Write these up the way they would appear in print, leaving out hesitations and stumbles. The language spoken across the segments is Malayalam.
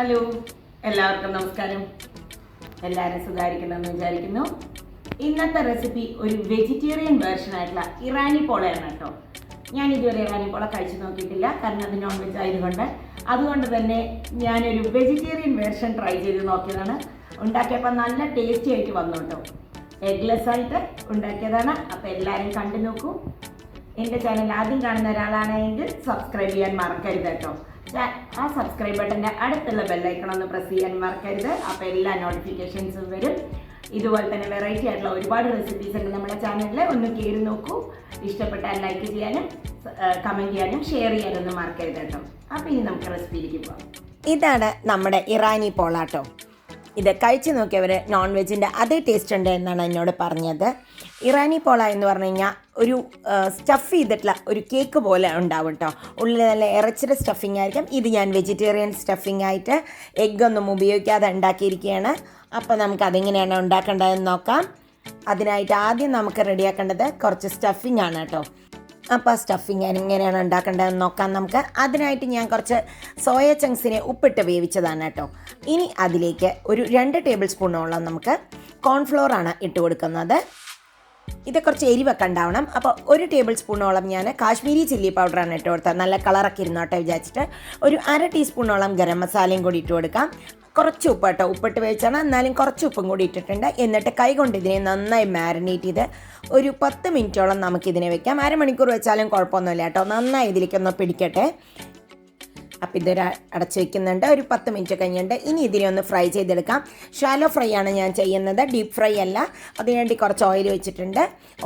ഹലോ, എല്ലാവർക്കും നമസ്കാരം. എല്ലാവരും സുഖമായിരിക്കണമെന്ന് വിചാരിക്കുന്നു. ഇന്നത്തെ റെസിപ്പി ഒരു വെജിറ്റേറിയൻ വേർഷൻ ആയിട്ടുള്ള ഇറാനിപ്പോളയാണ് കേട്ടോ. ഞാൻ ഇതുവരെ ഇറാനിപ്പോള കഴിച്ചു നോക്കിയിട്ടില്ല, കാരണം അത് നോൺ വെജ് ആയതുകൊണ്ട്. അതുകൊണ്ട് തന്നെ ഞാനൊരു വെജിറ്റേറിയൻ വേർഷൻ ട്രൈ ചെയ്ത് നോക്കിയതാണ്. ഉണ്ടാക്കിയപ്പോൾ നല്ല ടേസ്റ്റി ആയിട്ട് വന്നു കേട്ടോ. എഗ്ലെസ് ആയിട്ട് ഉണ്ടാക്കിയതാണ്. അപ്പോൾ എല്ലാവരും കണ്ടു നോക്കൂ. എൻ്റെ ചാനൽ ആദ്യം കാണുന്ന ഒരാളാണെങ്കിൽ സബ്സ്ക്രൈബ് ചെയ്യാൻ മറക്കരുത് കേട്ടോ. ആ സബ്സ്ക്രൈബ് ബട്ടൻ്റെ അടുത്തുള്ള ബെല്ലൈക്കൺ ഒന്ന് പ്രസ് ചെയ്യാൻ മറക്കരുത്. അപ്പോൾ എല്ലാ നോട്ടിഫിക്കേഷൻസും വരും. ഇതുപോലെ തന്നെ വെറൈറ്റി ആയിട്ടുള്ള ഒരുപാട് റെസിപ്പീസ് ഉണ്ട് നമ്മുടെ ചാനലിൽ. ഒന്ന് കയറി നോക്കൂ. ഇഷ്ടപ്പെട്ടാൽ ലൈക്ക് ചെയ്യാനും കമൻറ്റ് ചെയ്യാനും ഷെയർ ചെയ്യാനൊന്നും മറക്കരുത് കേട്ടോ. അപ്പോൾ ഇനി നമുക്ക് റെസിപ്പിയിലേക്ക് പോകാം. ഇതാണ് നമ്മുടെ ഇറാനിപ്പോള കേട്ടോ. ഇത് കഴിച്ച് നോക്കിയവർ നോൺ വെജിൻ്റെ അതേ ടേസ്റ്റ് ഉണ്ട് എന്നാണ് എന്നോട് പറഞ്ഞത്. ഇറാനിപ്പോള എന്ന് പറഞ്ഞു കഴിഞ്ഞാൽ ഒരു സ്റ്റഫ് ചെയ്തിട്ടുള്ള ഒരു കേക്ക് പോലെ ഉണ്ടാവും കേട്ടോ. ഉള്ളിൽ നല്ല ഇറച്ചിയുടെ സ്റ്റഫിങ് ആയിരിക്കും. ഇത് ഞാൻ വെജിറ്റേറിയൻ സ്റ്റഫിങ് ആയിട്ട് എഗ്ഗൊന്നും ഉപയോഗിക്കാതെ ഉണ്ടാക്കിയിരിക്കുകയാണ്. അപ്പോൾ നമുക്ക് അതെങ്ങനെയാണ് ഉണ്ടാക്കേണ്ടതെന്ന് നോക്കാം. അതിനായിട്ട് ആദ്യം നമുക്ക് റെഡിയാക്കേണ്ടത് കുറച്ച് സ്റ്റഫിങ് ആണ് കേട്ടോ. അപ്പോൾ സ്റ്റഫിങ് എങ്ങനെയാണ് ഉണ്ടാക്കേണ്ടതെന്ന് നോക്കാം നമുക്ക്. അതിനായിട്ട് ഞാൻ കുറച്ച് സോയ ചങ്ക്സിനെ ഉപ്പിട്ട് വേവിച്ചതാണ് കേട്ടോ. ഇനി അതിലേക്ക് ഒരു 2 ടേബിൾ സ്പൂണോളം നമുക്ക് കോൺഫ്ലോർ ആണ് ഇട്ട് കൊടുക്കുന്നത്. ഇത് കുറച്ച് എരിവൊക്കെ ഉണ്ടാവണം. അപ്പോൾ 1 ടേബിൾ സ്പൂണോളം ഞാൻ കാശ്മീരി ചില്ലി പൗഡറാണ് ഇട്ട് കൊടുത്തത്. നല്ല കളറൊക്കെ ഇരുന്നോട്ടെ വിചാരിച്ചിട്ട്. ഒരു 1/2 ടീസ്പൂണോളം ഗരം മസാലയും കൂടി ഇട്ട് കൊടുക്കാം. കുറച്ച് ഉപ്പ് കേട്ടോ, ഉപ്പിട്ട് വേവിച്ചാണ്, എന്നാലും കുറച്ച് ഉപ്പും കൂടി ഇട്ടിട്ടുണ്ട്. എന്നിട്ട് കൈ കൊണ്ട് ഇതിനെ നന്നായി മാരിനേറ്റ് ചെയ്ത് ഒരു 10 മിനിറ്റോളം നമുക്കിതിനെ വെക്കാം. അരമണിക്കൂർ വെച്ചാലും കുഴപ്പമൊന്നുമില്ല കേട്ടോ. നന്നായി ഇതിലേക്കൊന്ന് പിടിക്കട്ടെ. അപ്പോൾ ഇതൊരു അടച്ച് വയ്ക്കുന്നുണ്ട്. ഒരു 10 മിനിറ്റ് കഴിഞ്ഞിട്ട് ഇനി ഇതിനെ ഒന്ന് ഫ്രൈ ചെയ്തെടുക്കാം. ഷാലോ ഫ്രൈ ആണ് ഞാൻ ചെയ്യുന്നത്, ഡീപ്പ് ഫ്രൈ അല്ല. അതിനുവേണ്ടി കുറച്ച് ഓയിൽ വെച്ചിട്ടുണ്ട്.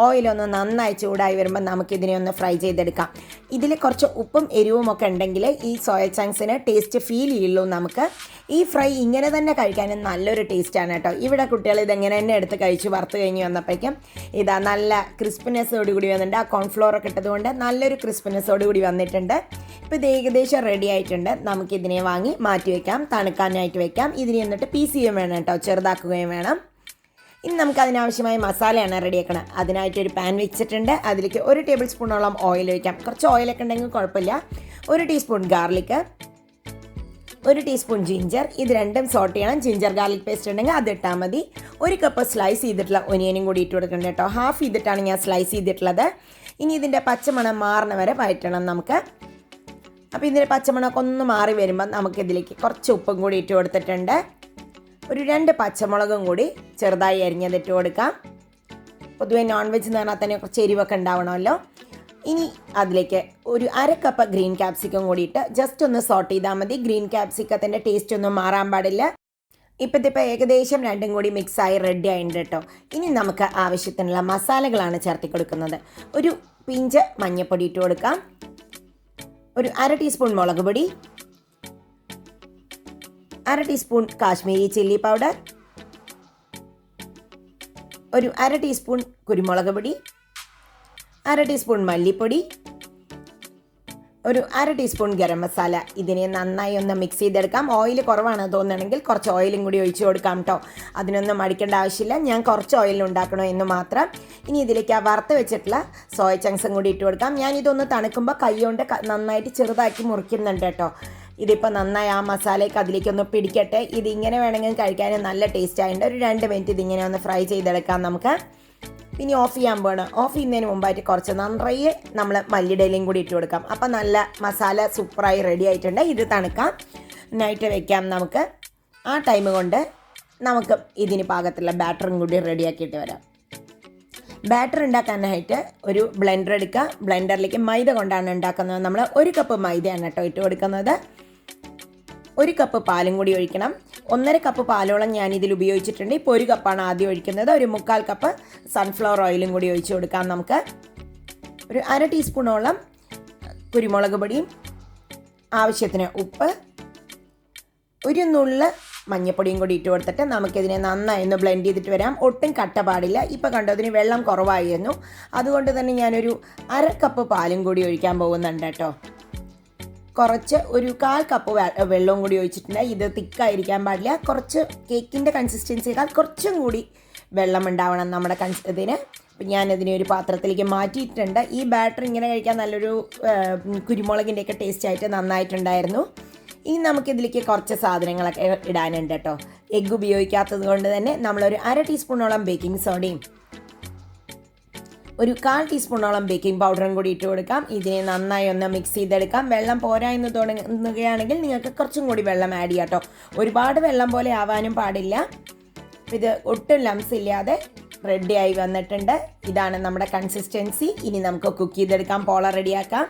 ഓയിലൊന്ന് നന്നായി ചൂടായി വരുമ്പോൾ നമുക്കിതിനെ ഒന്ന് ഫ്രൈ ചെയ്തെടുക്കാം. ഇതിൽ കുറച്ച് ഉപ്പും എരിവും ഒക്കെ ഉണ്ടെങ്കിൽ ഈ സോയ ചങ്ക്സിന് ടേസ്റ്റ് ഫീൽ ചെയ്യുള്ളൂ നമുക്ക്. ഈ ഫ്രൈ ഇങ്ങനെ തന്നെ കഴിക്കാനും നല്ലൊരു ടേസ്റ്റാണ് കേട്ടോ. ഇവിടെ കുട്ടികൾ ഇതെങ്ങനെ തന്നെ എടുത്ത് കഴിച്ച് വറുത്ത് കഴിഞ്ഞ് വന്നപ്പോഴേക്കും ഇതാ നല്ല ക്രിസ്പിനെസ്സോടുകൂടി വന്നിട്ടുണ്ട്. ആ കോൺഫ്ലോറൊക്കെ ഇട്ടതുകൊണ്ട് നല്ലൊരു ക്രിസ്പിനെസ്സോടുകൂടി വന്നിട്ടുണ്ട്. ഇപ്പോൾ ഇത് ഏകദേശം റെഡി ആയിട്ടുണ്ട്. നമുക്കിതിനെ വാങ്ങി മാറ്റി വയ്ക്കാം, തണുക്കാനായിട്ട് വയ്ക്കാം. ഇതിനെ എന്നിട്ട് പീസ് ചെയ്യുകയും വേണം കേട്ടോ, ചെറുതാക്കുകയും വേണം. ഇനി നമുക്ക് അതിനാവശ്യമായ മസാലയാണ് റെഡിയാക്കണം. അതിനായിട്ടൊരു പാൻ വെച്ചിട്ടുണ്ട്. അതിലേക്ക് 1 ടേബിൾ സ്പൂണോളം ഓയിൽ വയ്ക്കാം. കുറച്ച് ഓയിലൊക്കെ ഉണ്ടെങ്കിൽ കുഴപ്പമില്ല. 1 ടീസ്പൂൺ ഗാർലിക്ക്, 1 ടീസ്പൂൺ ജിഞ്ചർ. ഇത് രണ്ടും സോട്ട് ചെയ്യണം. ജിഞ്ചർ ഗാർലിക് പേസ്റ്റ് ഉണ്ടെങ്കിൽ അത് ഇട്ടാൽ മതി. 1 കപ്പ് സ്ലൈസ് ചെയ്തിട്ടുള്ള ഒനിയനും കൂടി ഇട്ട് കൊടുക്കണം കേട്ടോ. ഹാഫ് ചെയ്തിട്ടാണ് ഞാൻ സ്ലൈസ് ചെയ്തിട്ടുള്ളത്. ഇനി ഇതിൻ്റെ പച്ചമണം മാറണ വരെ വഴറ്റണം നമുക്ക്. അപ്പോൾ ഇതിൻ്റെ പച്ചമണമൊക്കെ ഒന്ന് മാറി വരുമ്പോൾ നമുക്കിതിലേക്ക് കുറച്ച് ഉപ്പും കൂടി ഇട്ട് കൊടുത്തിട്ടുണ്ട്. ഒരു 2 പച്ചമുളകും കൂടി ചെറുതായി അരിഞ്ഞതിട്ട് കൊടുക്കാം. പൊതുവെ നോൺ വെജ് എന്ന് പറഞ്ഞാൽ തന്നെ കുറച്ച് എരിവൊക്കെ ഉണ്ടാവണമല്ലോ. ഇനി അതിലേക്ക് ഒരു 1/2 കപ്പ് ഗ്രീൻ ക്യാപ്സിക്കം കൂടിയിട്ട് ജസ്റ്റ് ഒന്ന് സോട്ട് ചെയ്താൽ മതി. ഗ്രീൻ ക്യാപ്സിക്കത്തിൻ്റെ ടേസ്റ്റ് ഒന്നും മാറാൻ പാടില്ല. ഇപ്പോൾ ഏകദേശം രണ്ടും കൂടി മിക്സായി റെഡി ആയിട്ടുണ്ട് കേട്ടോ. ഇനി നമുക്ക് ആവശ്യത്തിനുള്ള മസാലകളാണ് ചേർത്തി കൊടുക്കുന്നത്. ഒരു പിഞ്ച് മഞ്ഞൾപ്പൊടി ഇട്ട് കൊടുക്കാം. ഒരു 1/2 ടീസ്പൂൺ മുളക് പൊടി, 1/2 ടീസ്പൂൺ കാശ്മീരി ചില്ലി പൗഡർ, ഒരു 1/2 ടീസ്പൂൺ കുരുമുളക് പൊടി, 1/2 ടീസ്പൂൺ മല്ലിപ്പൊടി, ഒരു 1/2 ടീസ്പൂൺ ഗരം മസാല. ഇതിനെ നന്നായി ഒന്ന് മിക്സ് ചെയ്തെടുക്കാം. ഓയിൽ കുറവാണ് തോന്നുകയാണെങ്കിൽ കുറച്ച് ഓയിലും കൂടി ഒഴിച്ച് കൊടുക്കാം കേട്ടോ. അതിനൊന്നും മടിക്കേണ്ട ആവശ്യമില്ല. ഞാൻ കുറച്ച് ഓയിൽ ഉണ്ടാക്കണോ എന്ന് മാത്രം. ഇനി ഇതിലേക്ക് ആ വറുത്ത് വെച്ചിട്ടുള്ള സോയ ചങ്ക്സും കൂടി ഇട്ട് കൊടുക്കാം. ഞാനിതൊന്ന് തണുക്കുമ്പോൾ കൈ കൊണ്ട് നന്നായിട്ട് ചെറുതാക്കി മുറിക്കുന്നുണ്ട് കേട്ടോ. ഇതിപ്പോൾ നന്നായി ആ മസാലയ്ക്ക് അതിലേക്കൊന്ന് പിടിക്കട്ടെ. ഇതിങ്ങനെ വേണമെങ്കിൽ കഴിക്കാനും നല്ല ടേസ്റ്റ് ആയിട്ടുണ്ട്. ഒരു 2 മിനിറ്റ് ഇതിങ്ങനെ ഒന്ന് ഫ്രൈ ചെയ്തെടുക്കാം നമുക്ക്. പിന്നെ ഓഫ് ചെയ്യാൻ പോകണം. ഓഫ് ചെയ്യുന്നതിന് മുമ്പായിട്ട് കുറച്ച് നിറയെ നമ്മൾ മല്ലിയിലയും കൂടി ഇട്ട് കൊടുക്കാം. അപ്പോൾ നല്ല മസാല സൂപ്പറായി റെഡി ആയിട്ടുണ്ട്. ഇത് തണുക്കാം, നൈറ്റ് വെക്കാം നമുക്ക്. ആ ടൈം കൊണ്ട് നമുക്ക് ഇതിന് പാകത്തുള്ള ബാറ്ററും കൂടി റെഡിയാക്കിയിട്ട് വരാം. ബാറ്റർ ഉണ്ടാക്കാനായിട്ട് ഒരു ബ്ലെൻഡർ എടുക്കുക. ബ്ലെൻഡറിലേക്ക് മൈദ കൊണ്ടാണ് ഉണ്ടാക്കുന്നത്. നമ്മൾ 1 കപ്പ് മൈദയാണ് കേട്ടോ ഇട്ട് കൊടുക്കുന്നത്. 1 കപ്പ് പാലും കൂടി ഒഴിക്കണം. 1.5 കപ്പ് പാലോളം ഞാനിതിൽ ഉപയോഗിച്ചിട്ടുണ്ട്. ഇപ്പോൾ 1 കപ്പാണ് ആദ്യം ഒഴിക്കുന്നത്. ഒരു 3/4 കപ്പ് സൺഫ്ലവർ ഓയിലും കൂടി ഒഴിച്ച് കൊടുക്കാം നമുക്ക്. ഒരു 1/2 ടീസ്പൂണോളം കുരുമുളക് പൊടിയും, ആവശ്യത്തിന് ഉപ്പ്, ഒരു നുള്ള് മഞ്ഞൾപ്പൊടിയും കൂടി ഇട്ട് കൊടുത്തിട്ട് നമുക്കിതിനെ നന്നായി ഒന്ന് ബ്ലെൻഡ് ചെയ്തിട്ട് വരാം. ഒട്ടും കട്ട പാടില്ല. ഇപ്പോൾ കണ്ടോ, അതിന് വെള്ളം കുറവായിരുന്നു. അതുകൊണ്ട് തന്നെ ഞാനൊരു 1/2 കപ്പ് പാലും കൂടി ഒഴിക്കാൻ പോകുന്നുണ്ട് കേട്ടോ. കുറച്ച് ഒരു 1/4 കപ്പ് വെള്ളവും കൂടി ഒഴിച്ചിട്ടുണ്ട്. ഇത് തിക്കായിരിക്കാൻ പാടില്ല. കുറച്ച് കേക്കിൻ്റെ കൺസിസ്റ്റൻസിയേക്കാൾ കുറച്ചും കൂടി വെള്ളം ഉണ്ടാവണം നമ്മുടെ ഇതിന്. അപ്പം ഞാനതിനെ ഒരു പാത്രത്തിലേക്ക് മാറ്റിയിട്ടുണ്ട്. ഈ ബാറ്റർ ഇങ്ങനെ കഴിക്കാൻ നല്ലൊരു കുരുമുളകിൻ്റെയൊക്കെ ടേസ്റ്റ് ആയിട്ട് നന്നായിട്ടുണ്ടായിരുന്നു. ഇനി നമുക്കിതിലേക്ക് കുറച്ച് സാധനങ്ങളൊക്കെ ഇടാനുണ്ട് കേട്ടോ. എഗ്ഗ് ഉപയോഗിക്കാത്തത് കൊണ്ട് തന്നെ നമ്മളൊരു 1/2 ടീസ്പൂണോളം ബേക്കിംഗ് സോഡയും ഒരു 1/4 ടീസ്പൂണോളം ബേക്കിംഗ് പൗഡറും കൂടി ഇട്ട് കൊടുക്കാം. ഇതിനെ നന്നായി ഒന്ന് മിക്സ് ചെയ്തെടുക്കാം. വെള്ളം പോരാ എന്ന് തോന്നുകയാണെങ്കിൽ നിങ്ങൾക്ക് കുറച്ചും കൂടി വെള്ളം ആഡ് ചെയ്യാം കേട്ടോ. ഒരുപാട് വെള്ളം പോലെ ആവാനും പാടില്ല. ഇത് ഒട്ടും ലംസ് ഇല്ലാതെ റെഡിയായി വന്നിട്ടുണ്ട്. ഇതാണ് നമ്മുടെ കൺസിസ്റ്റൻസി. ഇനി നമുക്ക് കുക്ക് ചെയ്തെടുക്കാം. പോള റെഡിയാക്കാം.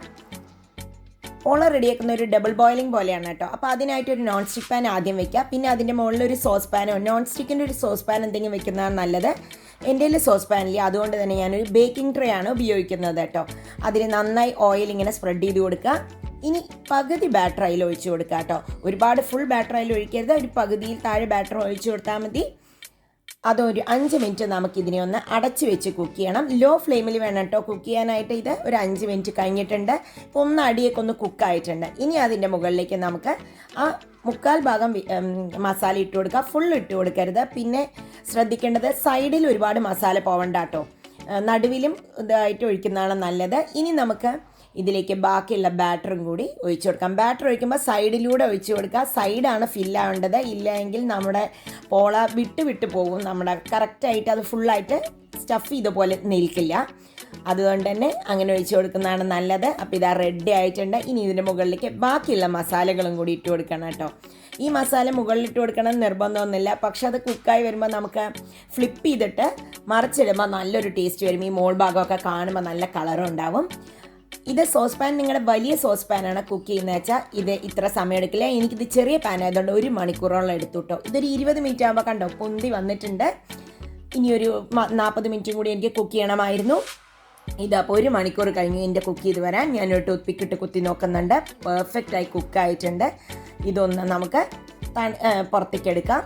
പോള റെഡിയാക്കുന്ന ഒരു ഡബിൾ ബോയിലിംഗ് പോലെയാണ് കേട്ടോ. അപ്പോൾ അതിനായിട്ട് ഒരു നോൺ സ്റ്റിക്ക് പാൻ ആദ്യം വെക്കുക. പിന്നെ അതിൻ്റെ മുകളിൽ ഒരു സോസ് പാനോ നോൺ സ്റ്റിക്കിൻ്റെ ഒരു സോസ് പാൻ എന്തെങ്കിലും വെക്കുന്നതാണ് നല്ലത്. എൻ്റെ കയ്യിൽ സോസ് പാനില്ല, അതുകൊണ്ട് തന്നെ ഞാനൊരു ബേക്കിംഗ് ട്രേ ആണ് ഉപയോഗിക്കുന്നത് കേട്ടോ. അതിൽ നന്നായി ഓയിൽ ഇങ്ങനെ സ്പ്രെഡ് ചെയ്ത് കൊടുക്കുക. ഇനി പകുതി ബാറ്റർ അതിൽ ഒഴിച്ച് കൊടുക്കുക കേട്ടോ. ഒരുപാട് ഫുൾ ബാറ്റർ അതിൽ ഒഴിക്കരുത്, ഒരു പകുതിയിൽ താഴെ ബാറ്റർ ഒഴിച്ച് കൊടുത്താൽ മതി. അതൊരു 5 മിനിറ്റ് നമുക്കിതിനെ ഒന്ന് അടച്ച് വെച്ച് കുക്ക് ചെയ്യണം. ലോ ഫ്ലെയിമിൽ വേണം കേട്ടോ കുക്ക് ചെയ്യാനായിട്ട്. ഇത് ഒരു 5 മിനിറ്റ് കഴിഞ്ഞിട്ടുണ്ട്. ഇപ്പോൾ ഒന്ന് അടിയൊക്കെ ഒന്ന് കുക്കായിട്ടുണ്ട്. ഇനി അതിൻ്റെ മുകളിലേക്ക് നമുക്ക് ആ 1/4 ഭാഗം മസാല ഇട്ട് കൊടുക്കുക. ഫുൾ ഇട്ട് കൊടുക്കരുത്. പിന്നെ ശ്രദ്ധിക്കേണ്ടത് സൈഡിൽ ഒരുപാട് മസാല പോവണ്ട കേട്ടോ. നടുവിലും ഇതായിട്ട് ഒഴിക്കുന്നതാണ് നല്ലത്. ഇനി നമുക്ക് ഇതിലേക്ക് ബാക്കിയുള്ള ബാറ്ററും കൂടി ഒഴിച്ചു കൊടുക്കാം. ബാറ്റർ ഒഴിക്കുമ്പോൾ സൈഡിലൂടെ ഒഴിച്ചു കൊടുക്കുക. സൈഡാണ് ഫില്ലാവേണ്ടത്. ഇല്ലെങ്കിൽ നമ്മുടെ പോള വിട്ട് പോകും. നമ്മുടെ കറക്റ്റായിട്ട് അത് ഫുള്ളായിട്ട് സ്റ്റഫ് ചെയ്തപോലെ നിൽക്കില്ല. അതുകൊണ്ട് തന്നെ അങ്ങനെ ഒഴിച്ചു കൊടുക്കുന്നതാണ് നല്ലത്. അപ്പോൾ ഇതാ റെഡി ആയിട്ടുണ്ട്. ഇനി ഇതിൻ്റെ മുകളിലേക്ക് ബാക്കിയുള്ള മസാലകളും കൂടി ഇട്ട് കൊടുക്കണം കേട്ടോ. ഈ മസാല മുകളിലിട്ട് കൊടുക്കണം നിർബന്ധമൊന്നുമില്ല. പക്ഷെ അത് കുക്കായി വരുമ്പോൾ നമുക്ക് ഫ്ലിപ്പ് ചെയ്തിട്ട് മറിച്ചിടുമ്പോൾ നല്ലൊരു ടേസ്റ്റ് വരും. ഈ മോൾ ഭാഗമൊക്കെ കാണുമ്പോൾ നല്ല കളറും ഉണ്ടാവും. ഇത് സോസ് പാൻ നിങ്ങളുടെ വലിയ സോസ് പാനാണ് കുക്ക് ചെയ്യുന്നത് വെച്ചാൽ ഇത് ഇത്ര സമയം എടുക്കില്ല. എനിക്കിത് ചെറിയ പാൻ ആയതുകൊണ്ട് 1 മണിക്കൂറോളം എടുത്തു കേട്ടോ. ഇതൊരു 20 മിനിറ്റ് ആകുമ്പോൾ കണ്ടോ പൊന്തി വന്നിട്ടുണ്ട്. ഇനിയൊരു 40 മിനിറ്റും കൂടി എനിക്ക് കുക്ക് ചെയ്യണമായിരുന്നു. ഇതപ്പോൾ 1 മണിക്കൂർ കഴിഞ്ഞു എൻ്റെ കുക്ക് ചെയ്ത് വരാൻ. ഞാനൊരു ടൂത്ത് പിക്കിട്ട് കുത്തി നോക്കുന്നുണ്ട്. പെർഫെക്റ്റായി കുക്കായിട്ടുണ്ട്. ഇതൊന്ന് നമുക്ക് പുറത്തേക്ക് എടുക്കാം.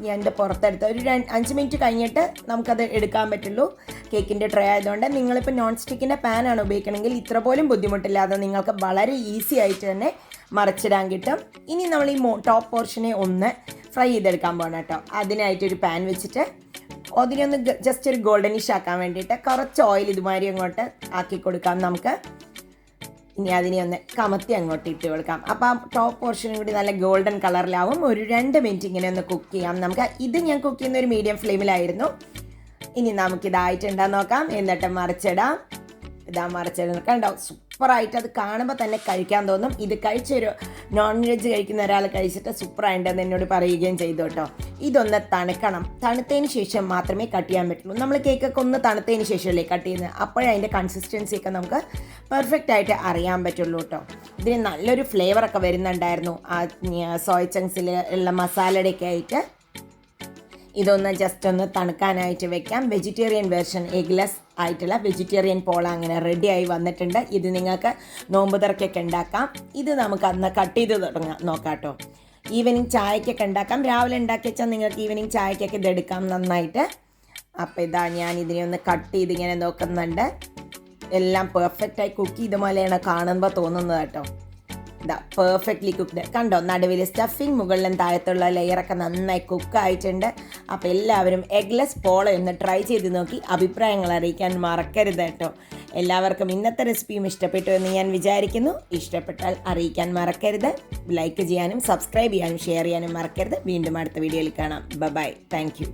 ഞാൻ എൻ്റെ പുറത്തെടുത്ത് ഒരു 5 മിനിറ്റ് കഴിഞ്ഞിട്ട് നമുക്കത് എടുക്കാൻ പറ്റുള്ളൂ. കേക്കിൻ്റെ ട്രേ ആയതുകൊണ്ട് നിങ്ങളിപ്പോൾ നോൺ സ്റ്റിക്കിൻ്റെ പാനാണ് ഉപയോഗിക്കണമെങ്കിൽ ഇത്ര പോലും ബുദ്ധിമുട്ടില്ലാതെ നിങ്ങൾക്ക് വളരെ ഈസി ആയിട്ട് തന്നെ മറിച്ചിടാൻ കിട്ടും. ഇനി നമ്മൾ ഈ ടോപ്പ് പോർഷനെ ഒന്ന് ഫ്രൈ ചെയ്തെടുക്കാൻ പോകണം കേട്ടോ. അതിനായിട്ടൊരു പാൻ വെച്ചിട്ട് അതിനൊന്ന് ജസ്റ്റ് ഒരു ഗോൾഡനിഷ് ആക്കാൻ വേണ്ടിയിട്ട് കുറച്ച് ഓയിൽ ഇതുമാതിരി അങ്ങോട്ട് ആക്കി കൊടുക്കാം നമുക്ക്. ഇനി അതിനെ ഒന്ന് കമത്തി അങ്ങോട്ട് ഇട്ട് കൊടുക്കാം. അപ്പോൾ ആ ടോപ്പ് പോർഷനും കൂടി നല്ല ഗോൾഡൻ കളറിലാവും. ഒരു 2 മിനിറ്റ് ഇങ്ങനെ ഒന്ന് കുക്ക് ചെയ്യാം നമുക്ക്. ഇത് ഞാൻ കുക്ക് ചെയ്യുന്ന ഒരു മീഡിയം ഫ്ലെയിമിലായിരുന്നു. ഇനി നമുക്കിതായിട്ടുണ്ടാകും നോക്കാം. എന്നിട്ട് മറിച്ചിടാം. ഇതാ മറിച്ചിടാം. കണ്ടോ സൂപ്പറായിട്ട് അത് കാണുമ്പോൾ തന്നെ കഴിക്കാൻ തോന്നും. ഇത് കഴിച്ചൊരു നോൺ വെജ് കഴിക്കുന്ന ഒരാൾ കഴിച്ചിട്ട് സൂപ്പറായിട്ടുണ്ടെന്ന് എന്നോട് പറയുകയും ചെയ്തു കേട്ടോ. ഇതൊന്ന് തണുക്കണം. തണുത്തതിന് ശേഷം മാത്രമേ കട്ട് ചെയ്യാൻ പറ്റുള്ളൂ. നമ്മൾ കേക്കൊക്കെ ഒന്ന് തണുത്തതിന് ശേഷമല്ലേ കട്ട് ചെയ്യുന്നത്. അപ്പോഴേ അതിൻ്റെ കൺസിസ്റ്റൻസിയൊക്കെ നമുക്ക് പെർഫെക്റ്റ് ആയിട്ട് അറിയാൻ പറ്റുള്ളൂ കേട്ടോ. ഇതിന് നല്ലൊരു ഫ്ലേവറൊക്കെ വരുന്നുണ്ടായിരുന്നു ആ സോയ ചങ്ക്സിൽ ഉള്ള മസാലയുടെയൊക്കെ ആയിട്ട്. ഇതൊന്ന് ജസ്റ്റ് ഒന്ന് തണുക്കാനായിട്ട് വെക്കാം. വെജിറ്റേറിയൻ വേർഷൻ എഗ്ലെസ് ആയിട്ടുള്ള വെജിറ്റേറിയൻ പോള അങ്ങനെ റെഡിയായി വന്നിട്ടുണ്ട്. ഇത് നിങ്ങൾക്ക് നോമ്പ് തുറക്കൊക്കെ ഉണ്ടാക്കാം. ഇത് നമുക്ക് അന്ന് കട്ട് ചെയ്ത് നോക്കാം കേട്ടോ. ഈവനിങ് ചായക്കൊക്കെ ഉണ്ടാക്കാം. രാവിലെ ഉണ്ടാക്കി വെച്ചാൽ നിങ്ങൾക്ക് ഈവനിങ് ചായക്കൊക്കെ ഇതെടുക്കാം നന്നായിട്ട്. അപ്പോൾ ഇതാ ഞാൻ ഇതിനെ ഒന്ന് കട്ട് ചെയ്ത് ഇങ്ങനെ നോക്കുന്നുണ്ട്. എല്ലാം പെർഫെക്റ്റായി കുക്ക് ചെയ്ത പോലെയാണ് കാണുമ്പോൾ തോന്നുന്നത് കേട്ടോ. ഇതാ പെർഫെക്റ്റ്ലി കുക്ക്ഡ് കണ്ടോ. നടുവിൽ സ്റ്റഫിങ് മുകളിലും താഴത്തുള്ള ലെയറൊക്കെ നന്നായി കുക്കായിട്ടുണ്ട്. അപ്പോൾ എല്ലാവരും എഗ്ലെസ് പോള ഒന്ന് ട്രൈ ചെയ്ത് നോക്കി അഭിപ്രായങ്ങൾ അറിയിക്കാൻ മറക്കരുത് കേട്ടോ. എല്ലാവർക്കും ഇന്നത്തെ റെസിപ്പിയും ഇഷ്ടപ്പെട്ടു എന്ന് ഞാൻ വിചാരിക്കുന്നു. ഇഷ്ടപ്പെട്ടാൽ അറിയിക്കാൻ മറക്കരുത്. ലൈക്ക് ചെയ്യാനും സബ്സ്ക്രൈബ് ചെയ്യാനും ഷെയർ ചെയ്യാനും മറക്കരുത്. വീണ്ടും അടുത്ത വീഡിയോയിൽ കാണാം. ബൈ. Thank you.